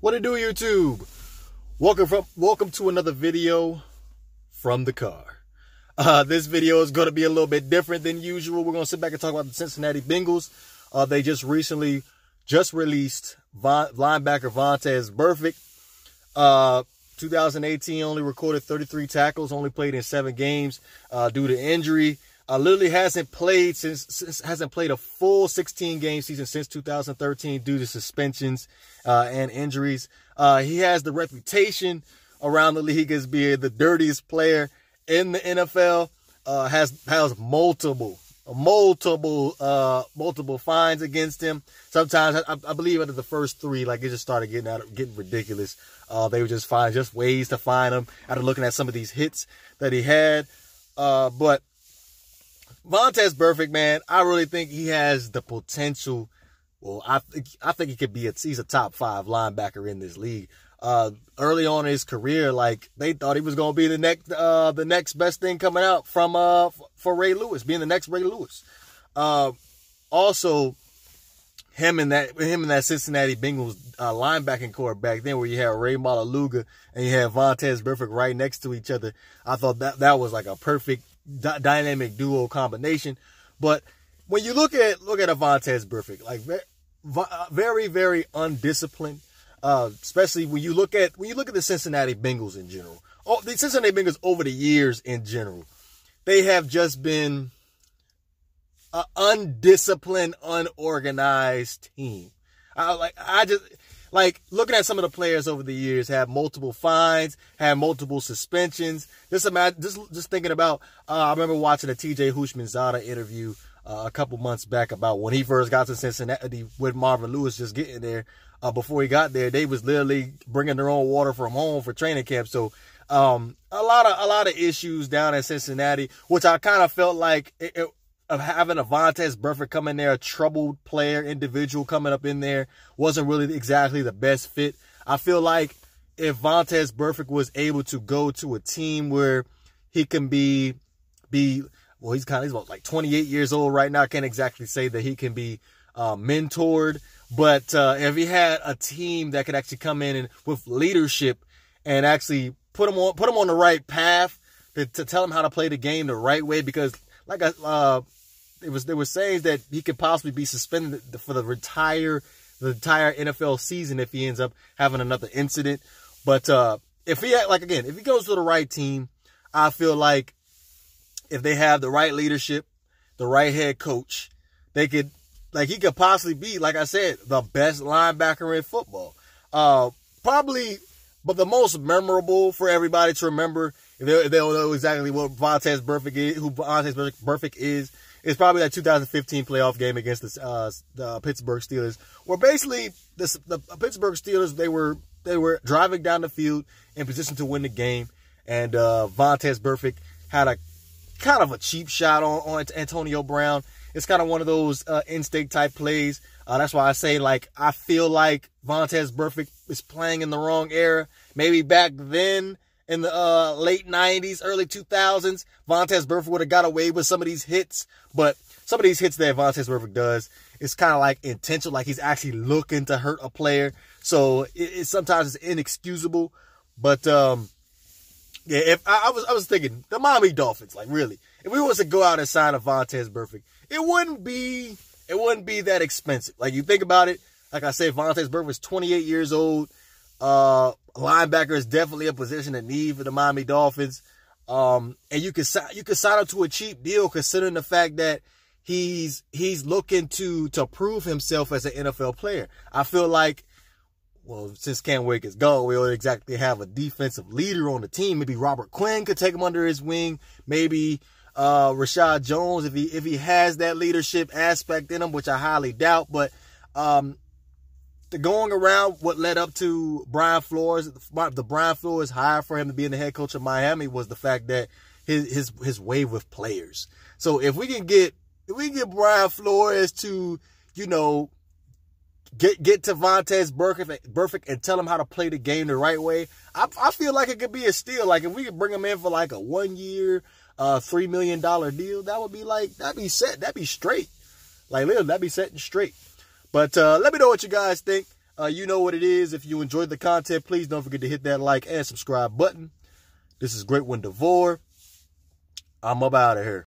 What it do, YouTube? Welcome to another video from the car. This video is going to be a little bit different than usual. We're going to sit back and talk about the Cincinnati Bengals. They just recently released linebacker Vontez Burfict. 2018 only recorded 33 tackles, only played in 7 games due to injury. Literally hasn't played a full 16-game season since 2013 due to suspensions and injuries. He has the reputation around the league as being the dirtiest player in the NFL. Has multiple fines against him. Sometimes I believe after the first 3, like, it just started getting ridiculous. They would just find ways to fine him after looking at some of these hits that he had. But Vontez Burfict, man, I really think he has the potential. Well, I think he could be he's a top 5 linebacker in this league. Early on in his career, like, they thought he was going to be the next best thing coming out for Ray Lewis, being the next Ray Lewis. Also, him and that Cincinnati Bengals linebacking core back then, where you had Ray Malaluga and you had Vontez Burfict right next to each other. I thought that was like a perfect dynamic duo combination. But when you look at a Vontez Burfict, like, very, very undisciplined, especially when you look at the Cincinnati Bengals in general. Oh, the Cincinnati Bengals over the years in general, they have just been an undisciplined, unorganized team. Like, looking at some of the players over the years, have multiple fines, have multiple suspensions. Just thinking about, I remember watching a TJ Houshmandzadeh interview a couple months back about when he first got to Cincinnati with Marvin Lewis just getting there. Before he got there, they was literally bringing their own water from home for training camp. So, a lot of issues down in Cincinnati, which I kind of felt like of having a Vontez Burfict come in there, a troubled player, individual coming up in there, wasn't really exactly the best fit. I feel like if Vontez Burfict was able to go to a team where he can be well, he's about like 28 years old right now. I can't exactly say that he can be mentored, but if he had a team that could actually come in and with leadership and actually put him on the right path to tell him how to play the game the right way, because like there were saying that he could possibly be suspended for the entire NFL season if he ends up having another incident. But if he goes to the right team, I feel like if they have the right leadership, the right head coach, he could possibly be, like I said, the best linebacker in football. Probably, but the most memorable for everybody to remember, if they don't know exactly what Vontez Burfict is, who Vontez Burfict is probably that 2015 playoff game against the Pittsburgh Steelers, where basically the Pittsburgh Steelers, they were driving down the field in position to win the game, and Vontez Burfict had a kind of a cheap shot on Antonio Brown. It's kind of one of those instinct type plays. That's why I say, like, I feel like Vontez Burfict is playing in the wrong era. Maybe back then in the late 90s, early 2000s, Vontez Burfict would have got away with some of these hits. But some of these hits that Vontez Burfict does, it's kind of like intentional, like he's actually looking to hurt a player. So sometimes it's inexcusable. But yeah, if I was thinking the Miami Dolphins, like, really, if we was to go out and sign a Vontez Burfict, it wouldn't be that expensive. Like, you think about it, like I said, Vontez Burfict is 28 years old. Linebacker is definitely a position of need for the Miami Dolphins. And you could sign up to a cheap deal, considering the fact that he's looking to prove himself as an NFL player. I feel like, well, since Cam Wake is gone, we don't exactly have a defensive leader on the team. Maybe Robert Quinn could take him under his wing. Maybe Rashad Jones, if he has that leadership aspect in him, which I highly doubt. But the going around, what led up to Brian Flores, the Brian Flores hire for him to be the head coach of Miami, was the fact that his way with players. So if we can get Brian Flores to, get to Vontez Burfict and tell him how to play the game the right way, I feel like it could be a steal. Like, if we could bring him in for like a 1-year, $3 million deal, that'd be set. That'd be straight. Like, literally, that'd be set and straight. But let me know what you guys think. You know what it is. If you enjoyed the content, please don't forget to hit that like and subscribe button. This is GreatOne DeVore. I'm up out of here.